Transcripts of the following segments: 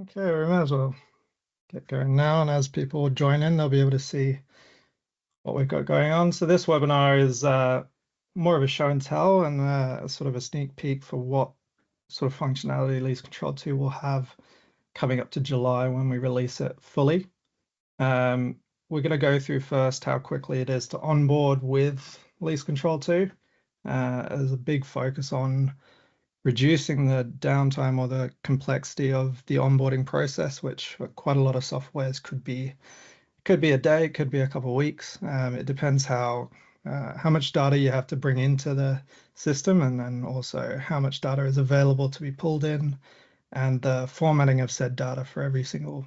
Okay, we might as well get going now, and as people join in, they'll be able to see what we've got going on. So this webinar is more of a show and tell and sort of a sneak peek for what sort of functionality LeaseCTRL2 will have coming up to July when we release it fully. We're going to go through first how quickly it is to onboard with LeaseCTRL2. There's a big focus on reducing the downtime or the complexity of the onboarding process, which for quite a lot of softwares could be a day, it could be a couple of weeks. It depends how much data you have to bring into the system, and then also how much data is available to be pulled in, and the formatting of said data for every single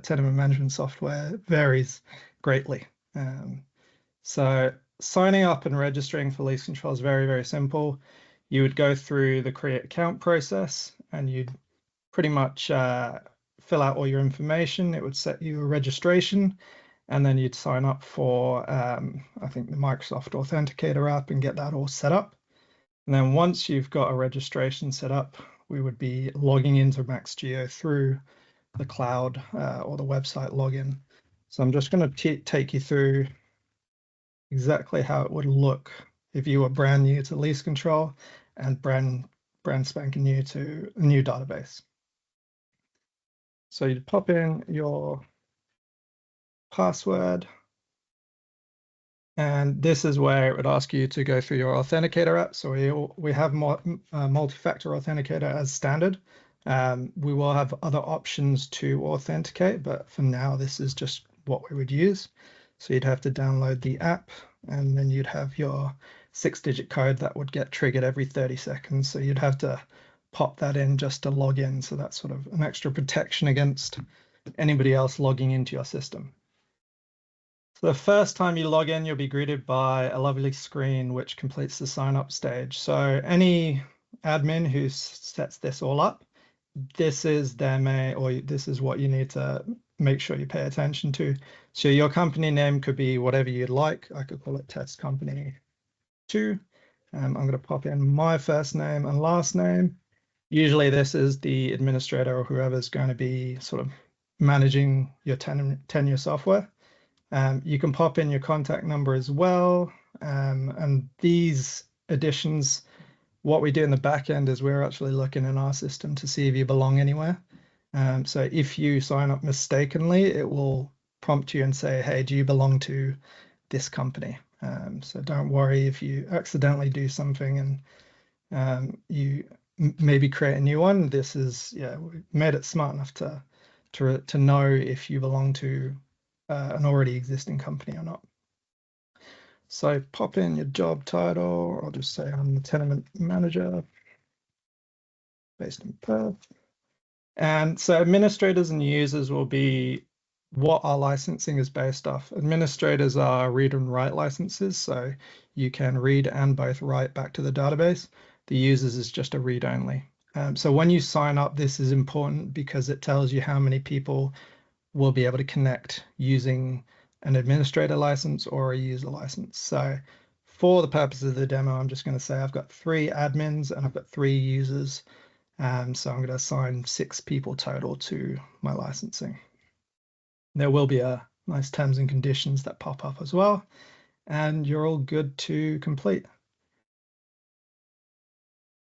tenement management software varies greatly. So signing up and registering for LeaseCTRL is very, very simple. You would go through the create account process and you'd pretty much fill out all your information. It would set you a registration, and then you'd sign up for, I think, the Microsoft Authenticator app and get that all set up. And then once you've got a registration set up, we would be logging into maxgeo through the cloud or the website login. So I'm just going to take you through exactly how it would look if you were brand new to LeaseCTRL and brand spanking new to a new database. So you'd pop in your password, and this is where it would ask you to go through your authenticator app. So we have multi-factor authenticator as standard. We will have other options to authenticate, but for now, this is just what we would use. So you'd have to download the app, and then you'd have your 6-digit code that would get triggered every 30 seconds. So you'd have to pop that in just to log in. So that's sort of an extra protection against anybody else logging into your system. So the first time you log in, you'll be greeted by a lovely screen which completes the sign up stage. So any admin who sets this all up, this is this is what you need to make sure you pay attention to. So your company name could be whatever you'd like. I could call it Test Company 2. I'm going to pop in my first name and last name. Usually this is the administrator or whoever's going to be sort of managing your tenure software. You can pop in your contact number as well. And these additions, what we do in the back end is we're actually looking in our system to see if you belong anywhere. So if you sign up mistakenly, it will prompt you and say, hey, do you belong to this company? So don't worry if you accidentally do something and you maybe create a new one. This is, we made it smart enough to know if you belong to an already existing company or not. So pop in your job title. I'll just say I'm the tenement manager based in Perth. And so administrators and users will be what our licensing is based off. Administrators are read and write licenses, so you can read and both write back to the database. The users is just a read only. So when you sign up, this is important because it tells you how many people will be able to connect using an administrator license or a user license. So for the purposes of the demo, I'm just going to say I've got 3 admins and I've got 3 users. So I'm going to assign 6 people total to my licensing. There will be a nice terms and conditions that pop up as well, and you're all good to complete.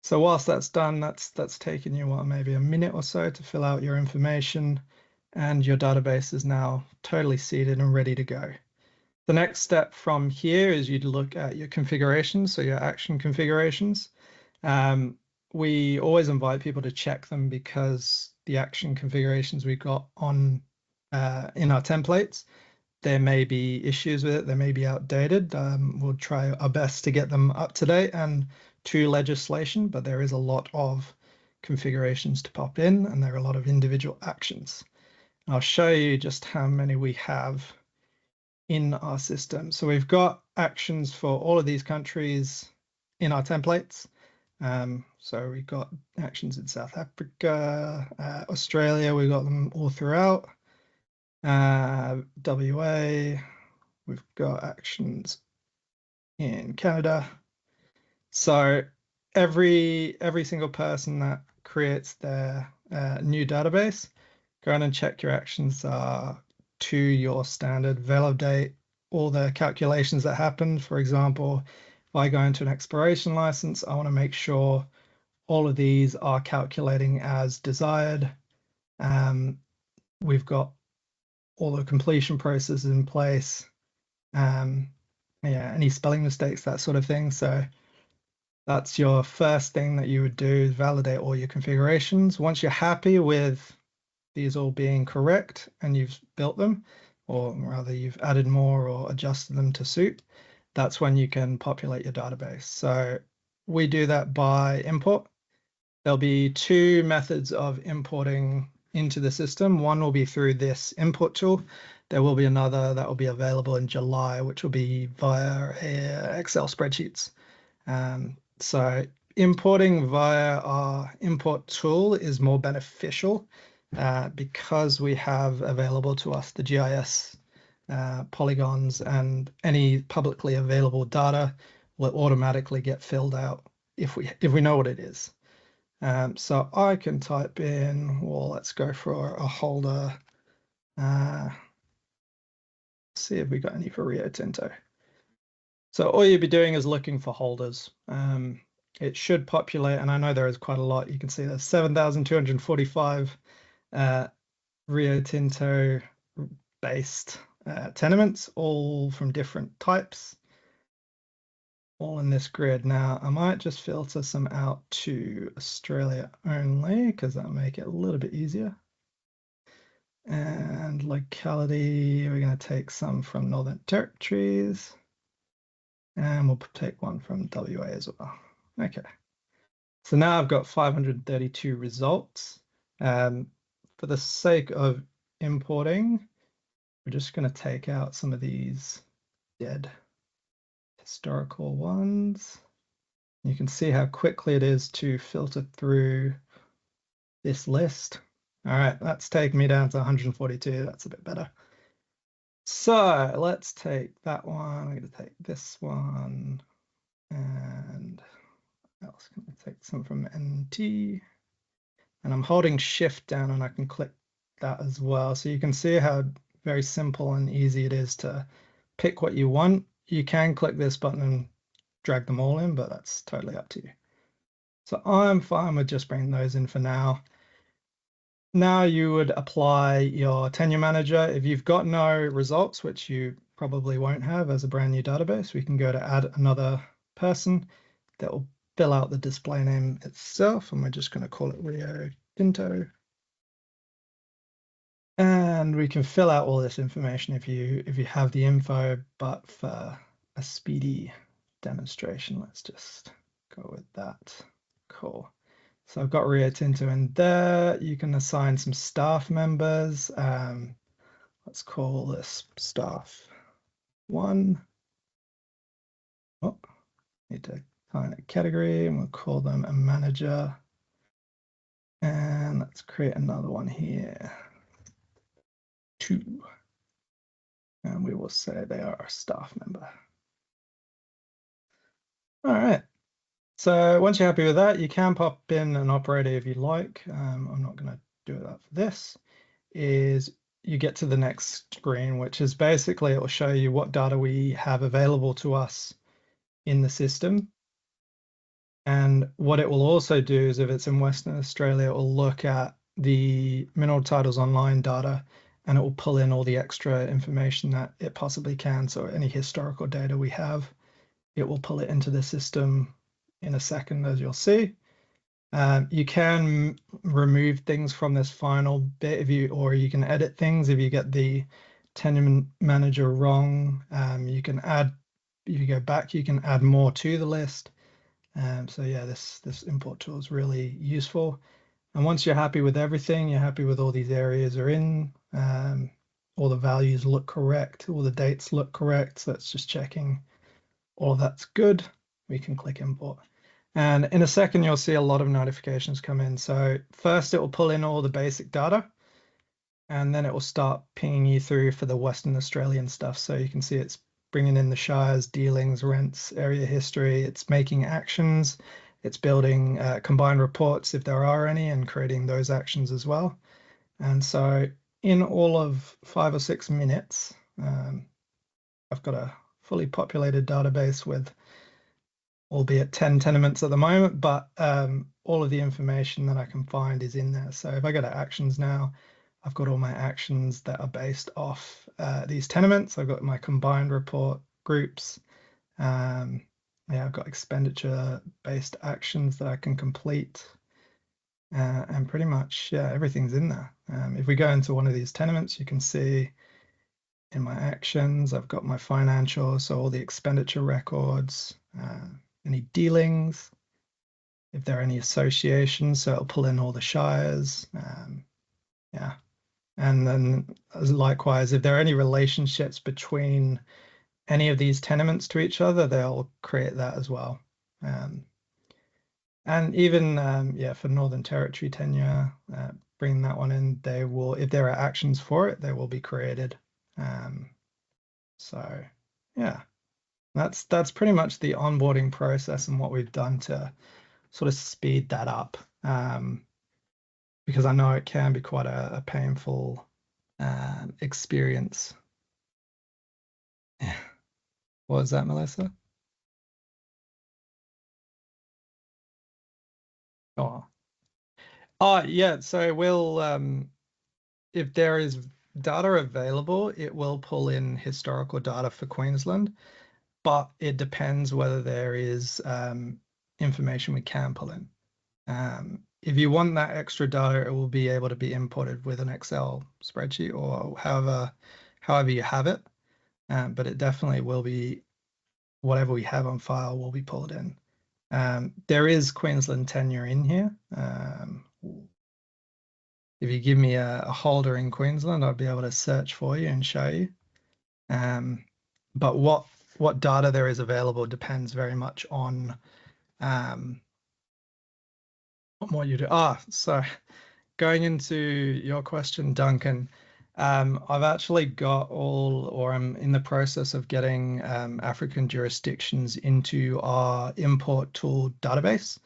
So whilst that's done, that's taken you maybe a minute or so to fill out your information, and your database is now totally seated and ready to go. The next step from here is you'd look at your configurations, so your action configurations. We always invite people to check them because the action configurations we got on in our templates, there may be issues with it, they may be outdated. We'll try our best to get them up to date and to legislation, but there is a lot of configurations to pop in, and there are a lot of individual actions. I'll show you just how many we have in our system. So we've got actions for all of these countries in our templates. So we've got actions in South Africa, Australia, we've got them all throughout. WA, we've got actions in Canada. So every single person that creates their new database, go in and check your actions to your standard, validate all the calculations that happened. For example, if I go into an expiration license, I want to make sure all of these are calculating as desired. We've got all the completion processes in place. Yeah, any spelling mistakes, that sort of thing. So that's your first thing that you would do, validate all your configurations. Once you're happy with these all being correct and you've built them, or rather you've added more or adjusted them to suit, that's when you can populate your database. So we do that by import. There'll be two methods of importing into the system. One will be through this import tool. There will be another that will be available in July, which will be via Excel spreadsheets. So importing via our import tool is more beneficial because we have available to us the GIS polygons, and any publicly available data will automatically get filled out if we know what it is. So I can type in, well, let's go for a holder. See if we got any for Rio Tinto. So all you'd be doing is looking for holders. It should populate, and I know there is quite a lot. You can see there's 7,245 Rio Tinto based tenements, all from different types, all in this grid. Now, I might just filter some out to Australia only, because that'll make it a little bit easier. And locality, we're going to take some from Northern Territories. And we'll take one from WA as well. Okay. So now I've got 532 results. For the sake of importing, we're just going to take out some of these dead historical ones. You can see how quickly it is to filter through this list. All right, that's taken me down to 142. That's a bit better. So let's take that one. I'm going to take this one, and else can I take some from NT? And I'm holding Shift down, and I can click that as well. So you can see how very simple and easy it is to pick what you want. You can click this button and drag them all in, but that's totally up to you. So I'm fine with just bringing those in for now. Now you would apply your tenure manager. If you've got no results, which you probably won't have as a brand new database, we can go to add another person that will fill out the display name itself, and we're just going to call it Rio Tinto. And we can fill out all this information if you have the info, but for a speedy demonstration, let's just go with that. Cool. So I've got Rio Tinto in there. You can assign some staff members. Let's call this staff 1. Oh, need to find a category, and we'll call them a manager. And let's create another one here, 2. And we will say they are a staff member. All right. So once you're happy with that, you can pop in an operator if you like. I'm not going to do that for this. Is you get to the next screen, which is basically it will show you what data we have available to us in the system. And what it will also do is, if it's in Western Australia, it will look at the mineral titles online data, and it will pull in all the extra information that it possibly can. So any historical data we have, it will pull it into the system in a second, as you'll see. You can remove things from this final bit or you can edit things if you get the tenure manager wrong. You can add, if you go back, you can add more to the list. So yeah, this import tool is really useful. And once you're happy with everything, you're happy with all these areas are in, all the values look correct, all the dates look correct. So it's just checking all that's good. We can click import. And in a second, you'll see a lot of notifications come in. So first it will pull in all the basic data, and then it will start pinging you through for the Western Australian stuff. So you can see it's bringing in the shires, dealings, rents, area history. It's making actions. It's building combined reports if there are any and creating those actions as well. And so in all of 5 or 6 minutes, I've got a fully populated database with, albeit 10 tenements at the moment, but all of the information that I can find is in there. So if I go to actions now, I've got all my actions that are based off these tenements. I've got my combined report groups. Yeah, I've got expenditure-based actions that I can complete. And pretty much, yeah, everything's in there. If we go into one of these tenements, you can see in my actions, I've got my financials, so all the expenditure records, any dealings, if there are any associations, so it'll pull in all the shires. Yeah. And then likewise, if there are any relationships between any of these tenements to each other, they'll create that as well. And even, yeah, for Northern Territory tenure, bring that one in, they will, if there are actions for it, they will be created. So yeah, that's pretty much the onboarding process and what we've done to sort of speed that up. Because I know it can be quite a painful experience. Yeah. What was that, Melissa? Oh, yeah. So we'll, if there is data available, it will pull in historical data for Queensland, but it depends whether there is information we can pull in. If you want that extra data, it will be able to be imported with an Excel spreadsheet or however you have it. But it definitely will be, whatever we have on file will be pulled in. There is Queensland tenure in here. If you give me a holder in Queensland, I'll be able to search for you and show you. But what data there is available depends very much on what you do. So going into your question, Duncan, I've actually got or I'm in the process of getting African jurisdictions into our import tool database.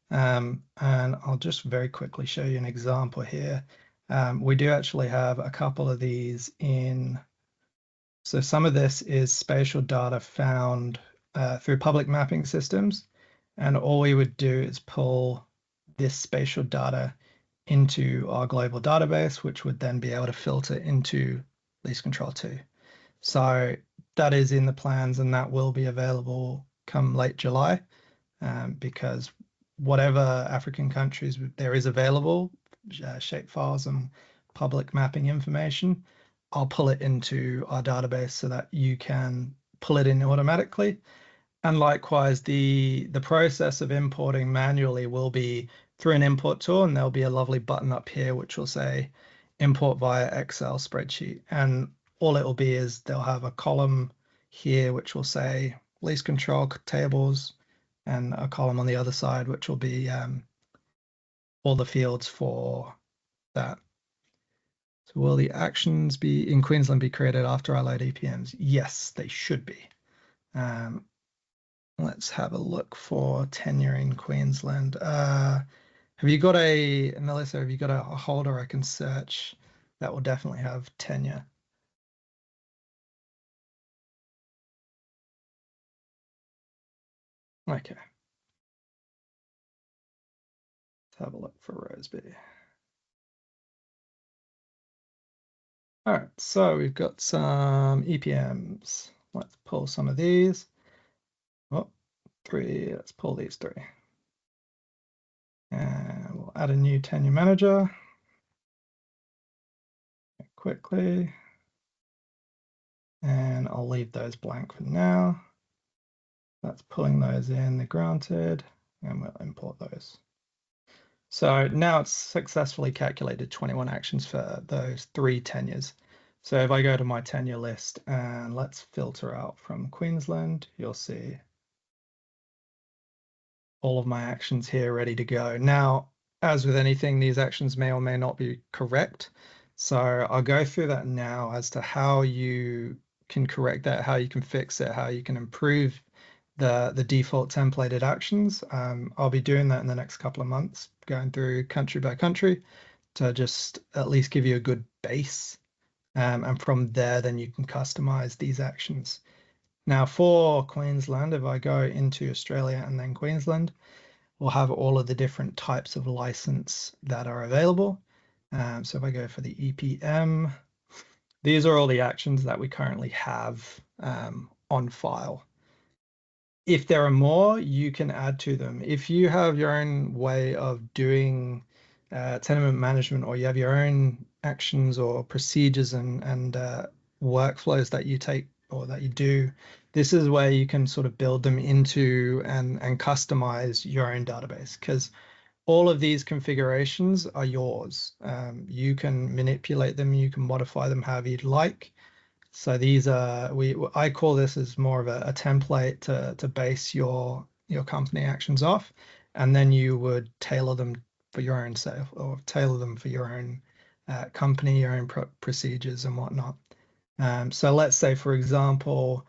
And I'll just very quickly show you an example here. We do actually have a couple of these in. So some of this is spatial data found through public mapping systems. And all we would do is pull this spatial data into our global database, which would then be able to filter into LeaseCTRL2. So that is in the plans and that will be available come late July, because whatever African countries there is available, shapefiles and public mapping information, I'll pull it into our database so that you can pull it in automatically. And likewise, the process of importing manually will be through an import tool, and there'll be a lovely button up here which will say import via Excel spreadsheet. And all it will be is they'll have a column here which will say lease control tables, and a column on the other side which will be all the fields for that. So will the actions be in Queensland be created after I load EPMs? Yes, they should be. Let's have a look for tenure in Queensland. Have you got Melissa, have you got a holder I can search that will definitely have tenure? Okay. Let's have a look for Roseby. All right, so we've got some EPMs. Let's pull some of these. Oh, 3, let's pull these 3. And we'll add a new tenure manager quickly. And I'll leave those blank for now. That's pulling those in, they're granted, and we'll import those. So now it's successfully calculated 21 actions for those 3 tenures. So if I go to my tenure list and let's filter out from Queensland, you'll see all of my actions here ready to go. Now, as with anything, these actions may or may not be correct. So I'll go through that now as to how you can correct that, how you can fix it, how you can improve the default templated actions. I'll be doing that in the next couple of months, going through country by country to just at least give you a good base. And from there, then you can customize these actions. Now for Queensland, if I go into Australia and then Queensland, we'll have all of the different types of license that are available. So if I go for the EPM, these are all the actions that we currently have on file. If there are more, you can add to them. If you have your own way of doing tenement management, or you have your own actions or procedures and workflows that you take or that you do, this is where you can sort of build them into and customize your own database, because all of these configurations are yours. You can manipulate them, you can modify them however you'd like. So these are, I call this as more of a template to base your company actions off, and then you would tailor them for your own self, or tailor them for your own company, your own procedures and whatnot. So let's say, for example,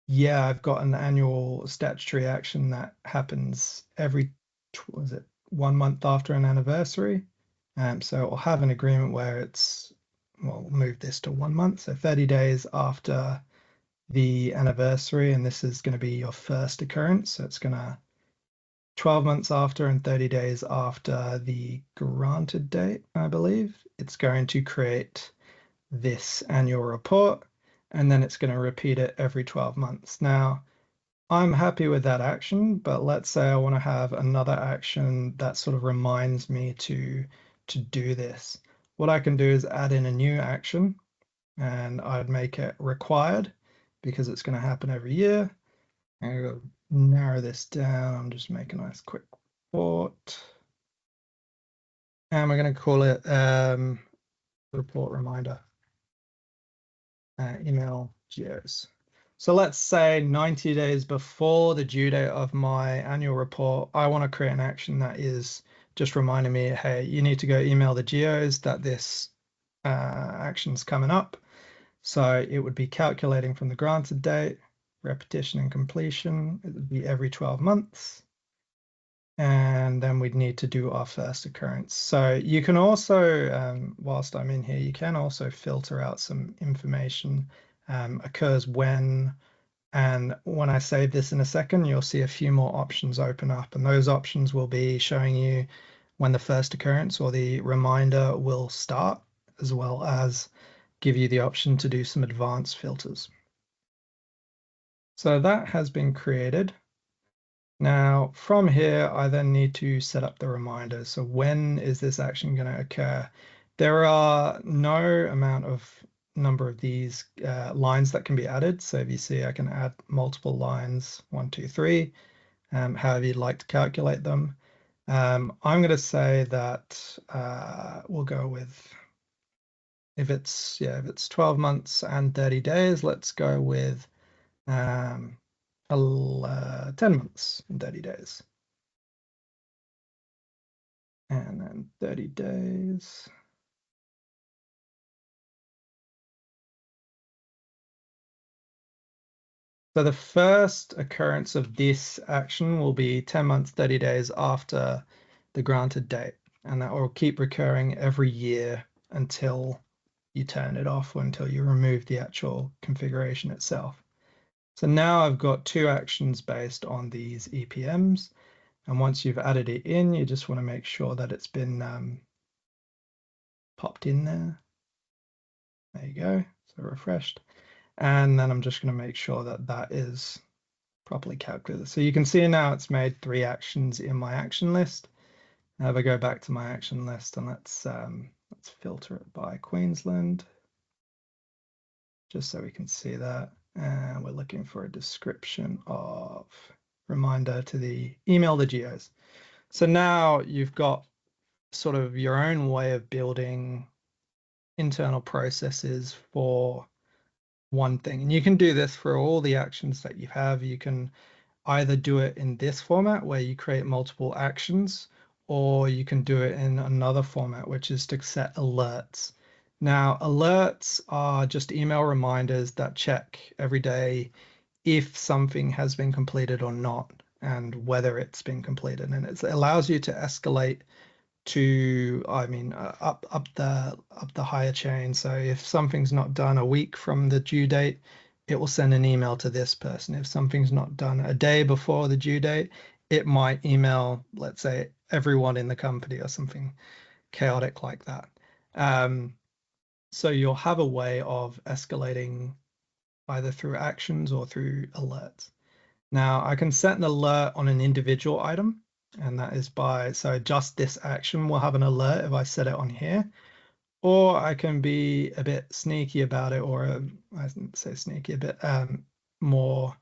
yeah, I've got an annual statutory action that happens every, was it 1 month after an anniversary? So I'll have an agreement where it's, well, we'll move this to 1 month, so 30 days after the anniversary, and this is going to be your first occurrence. So it's going to 12 months after and 30 days after the granted date, I believe. It's going to create this annual report, and then it's going to repeat it every 12 months. Now, I'm happy with that action, but let's say I want to have another action that sort of reminds me to do this. What I can do is add in a new action, and I'd make it required because it's going to happen every year. I'm going to narrow this down, just make a nice quick report. And we're going to call it report reminder, email geos. So let's say 90 days before the due date of my annual report, I want to create an action that is just reminding me, hey, you need to go email the geos that this action's coming up. So it would be calculating from the granted date, repetition and completion. It would be every 12 months. And then we'd need to do our first occurrence. So you can also, whilst I'm in here, you can also filter out some information, occurs when, and when I save this in a second, you'll see a few more options open up, and those options will be showing you when the first occurrence or the reminder will start, as well as give you the option to do some advanced filters. So that has been created. Now from here, I then need to set up the reminder. So when is this action going to occur? There are no amount of number of these lines that can be added. So if you see, I can add multiple lines, 1, 2, 3, however you'd like to calculate them. I'm going to say that we'll go with, if it's 12 months and 30 days, let's go with 10 months and 30 days. And then 30 days. So the first occurrence of this action will be 10 months, 30 days after the granted date. And that will keep recurring every year until you turn it off, or until you remove the actual configuration itself. So now I've got two actions based on these EPMs. And once you've added it in, you just want to make sure that it's been popped in there. There you go, so refreshed. And then I'm just going to make sure that that is properly calculated. So you can see now it's made 3 actions in my action list. Now if I go back to my action list, and let's filter it by Queensland, just so we can see that. And we're looking for a description of reminder to the email the geos. So now you've got sort of your own way of building internal processes for one thing. And you can do this for all the actions that you have. You can either do it in this format where you create multiple actions, or you can do it in another format, which is to set alerts. Now, alerts are just email reminders that check every day if something has been completed or not, and whether it's been completed. And it allows you to escalate to, I mean, up the higher chain. So if something's not done a week from the due date, it will send an email to this person. If something's not done a day before the due date, it might email, let's say, everyone in the company or something chaotic like that. So you'll have a way of escalating either through actions or through alerts. Now I can set an alert on an individual item, and that is by, so just this action will have an alert if I set it on here, or I can be a bit sneaky about it, or I didn't say sneaky, a bit more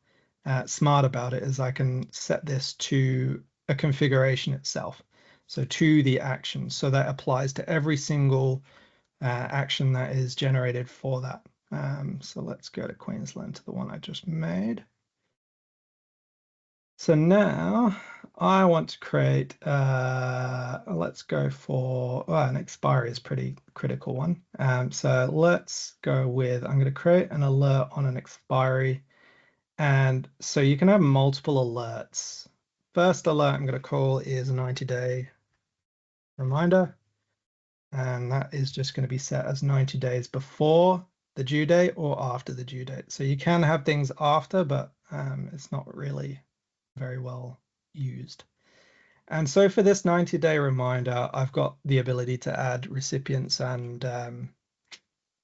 smart about it, is I can set this to a configuration itself. So to the action, so that applies to every single action that is generated for that. So let's go to Queensland, to the one I just made. So now I want to create, let's go for, an expiry is a pretty critical one. So let's go with, I'm going to create an alert on an expiry. And so you can have multiple alerts. First alert I'm going to call is 90-day reminder. And that is just going to be set as 90 days before the due date or after the due date. So you can have things after, but it's not really very well used. And so for this 90-day reminder, I've got the ability to add recipients and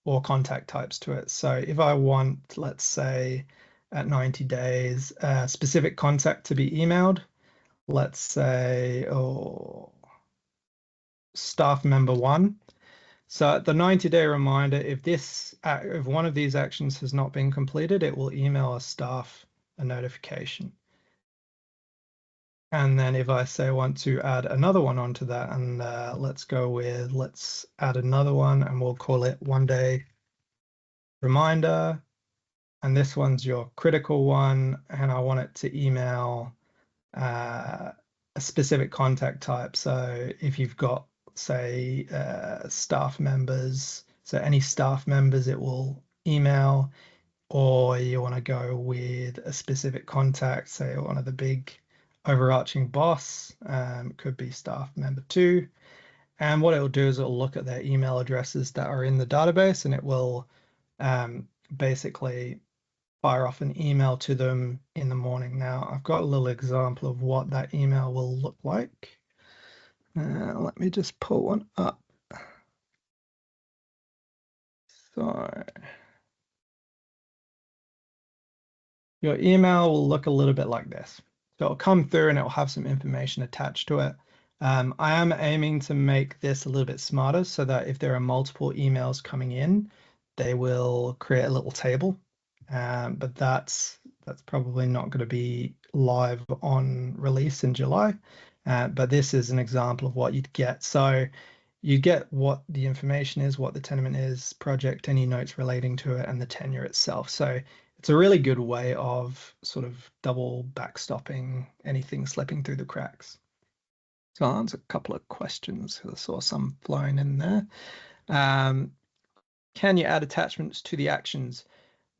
or contact types to it. So if I want, let's say at 90 days, a specific contact to be emailed, let's say, staff member 1. So at the 90-day reminder, if one of these actions has not been completed, it will email a staff a notification. And then if I say I want to add another one onto that, and let's add another one, and we'll call it 1-day reminder. And this one's your critical one, and I want it to email a specific contact type. So if you've got, say, staff members, so any staff members it will email, or you want to go with a specific contact, say one of the big overarching boss, could be staff member 2. And what it will do is it will look at their email addresses that are in the database, and it will basically fire off an email to them in the morning. Now I've got a little example of what that email will look like. Let me just pull one up. So your email will look a little bit like this. So it'll come through and it'll have some information attached to it. I am aiming to make this a little bit smarter so that if there are multiple emails coming in, they will create a little table. But that's probably not going to be live on release in July. But this is an example of what you'd get. So you get what the information is, what the tenement is, project, any notes relating to it, and the tenure itself. So it's a really good way of sort of double backstopping anything slipping through the cracks. So I'll answer a couple of questions because I saw some flowing in there. Can you add attachments to the actions?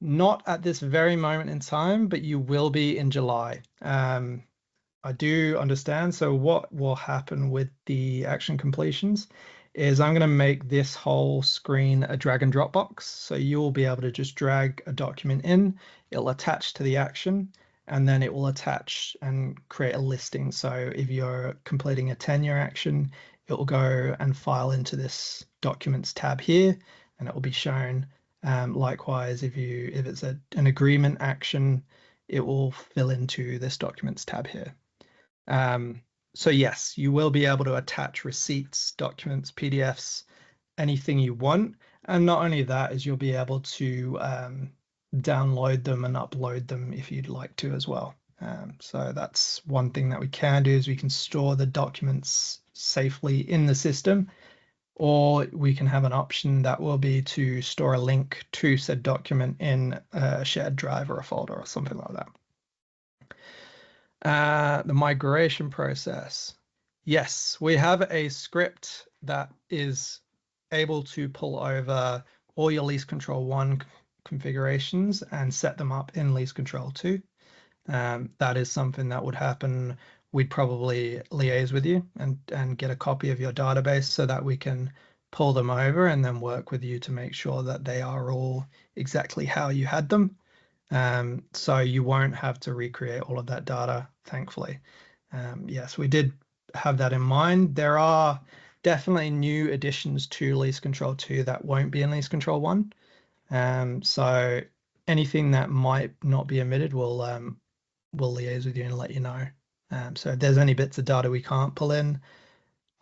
Not at this very moment in time, but you will be in July. I do understand. So what will happen with the action completions is I'm going to make this whole screen a drag and drop box. So you'll be able to just drag a document in, it'll attach to the action, and then it will attach and create a listing. So if you're completing a tenure action, it will go and file into this documents tab here, and it will be shown. Likewise, if it's an agreement action, it will fill into this documents tab here. So yes, you will be able to attach receipts, documents, PDFs, anything you want. And not only that, is you'll be able to download them and upload them if you'd like to as well. So that's one thing that we can do, is we can store the documents safely in the system, or we can have an option that will be to store a link to said document in a shared drive or a folder or something like that. The migration process. Yes, we have a script that is able to pull over all your LeaseCTRL1 configurations and set them up in LeaseCTRL2. That is something that would happen. We'd probably liaise with you and get a copy of your database so that we can pull them over and then work with you to make sure that they are all exactly how you had them. So you won't have to recreate all of that data, thankfully. Yes, we did have that in mind. There are definitely new additions to LeaseCTRL2 that won't be in LeaseCTRL1. So anything that might not be omitted, we'll liaise with you and let you know. So if there's any bits of data we can't pull in,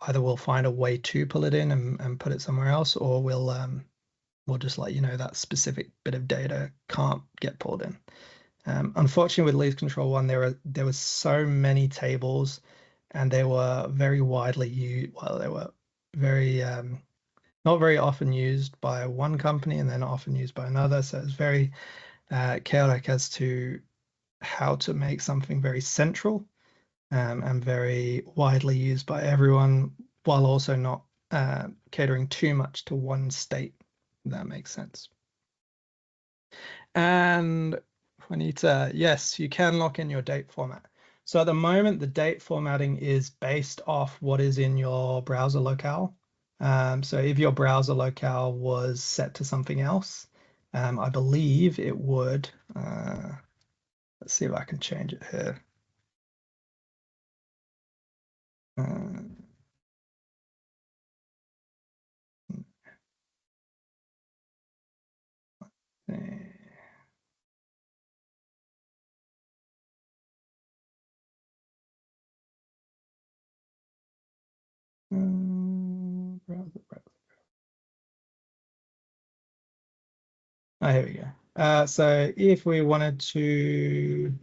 either we'll find a way to pull it in and put it somewhere else, or we'll just let you know that specific bit of data can't get pulled in. Unfortunately, with LeaseCTRL1, there was so many tables, and they were very widely used. Well, they were very not very often used by one company and then often used by another. So it's very chaotic as to how to make something very central and very widely used by everyone, while also not catering too much to one state. If that makes sense. And Juanita, yes, you can lock in your date format. So at the moment, the date formatting is based off what is in your browser locale. So if your browser locale was set to something else, I believe it would. Let's see if I can change it here. Browser. Oh, here we go. So if we wanted to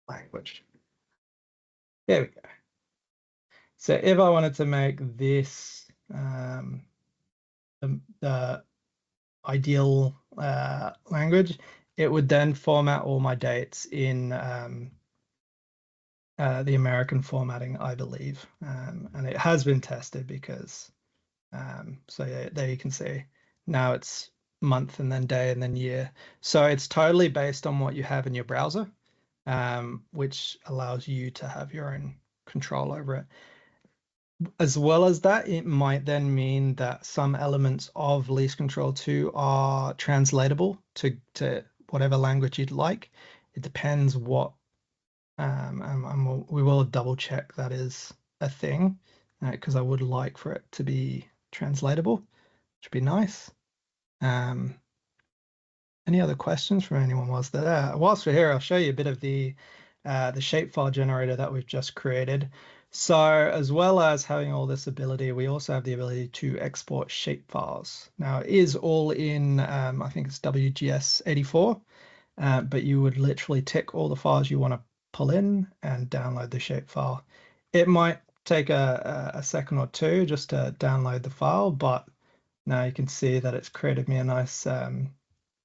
language, there we go. So if I wanted to make this the ideal language, it would then format all my dates in the American formatting, I believe. And it has been tested because, so yeah, there you can see now it's month and then day and then year. So it's totally based on what you have in your browser, which allows you to have your own control over it. As well as that, it might then mean that some elements of LeaseCTRL2 are translatable to whatever language you'd like. It depends what, and we will double check that is a thing, because I would like for it to be translatable, which would be nice. Any other questions from anyone whilst they're there? Whilst we're here, I'll show you a bit of the shapefile generator that we've just created. So as well as having all this ability, we also have the ability to export shapefiles. Now it is all in, I think it's WGS84, but you would literally tick all the files you want to pull in and download the shapefile. It might take a second or two just to download the file, but now you can see that it's created me a nice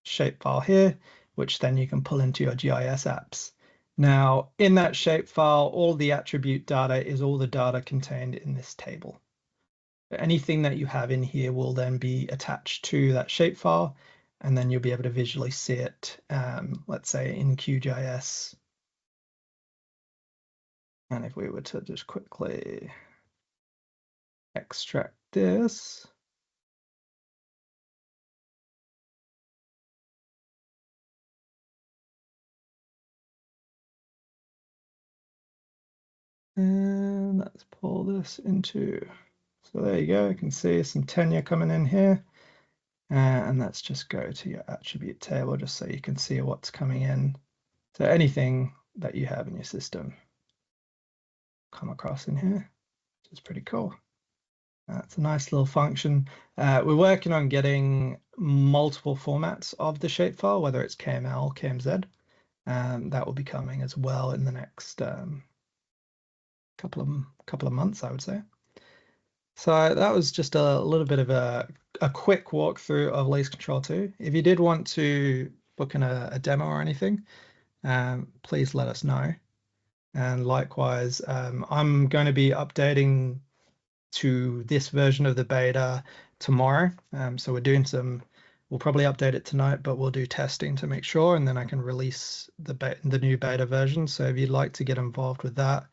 shapefile here, which then you can pull into your GIS apps. Now, in that shapefile, all the attribute data is all the data contained in this table. Anything that you have in here will then be attached to that shapefile, and then you'll be able to visually see it, let's say in QGIS. And if we were to just quickly extract this, and let's pull this into, so there you go, you can see some tenure coming in here. And let's just go to your attribute table just so you can see what's coming in. So anything that you have in your system come across in here, which is pretty cool. It's a nice little function. We're working on getting multiple formats of the shapefile, whether it's KML, KMZ. That will be coming as well in the next couple of months, I would say. So that was just a little bit of a quick walkthrough of LeaseCTRL2. If you did want to book in a demo or anything, please let us know. And likewise, I'm going to be updating to this version of the beta tomorrow. So we'll probably update it tonight, but we'll do testing to make sure, and then I can release the new beta version. So if you'd like to get involved with that,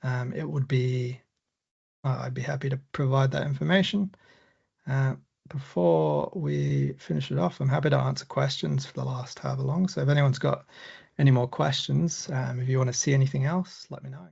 it would be, I'd be happy to provide that information. Before we finish it off, I'm happy to answer questions for the last however long. So if anyone's got any more questions, if you want to see anything else, let me know.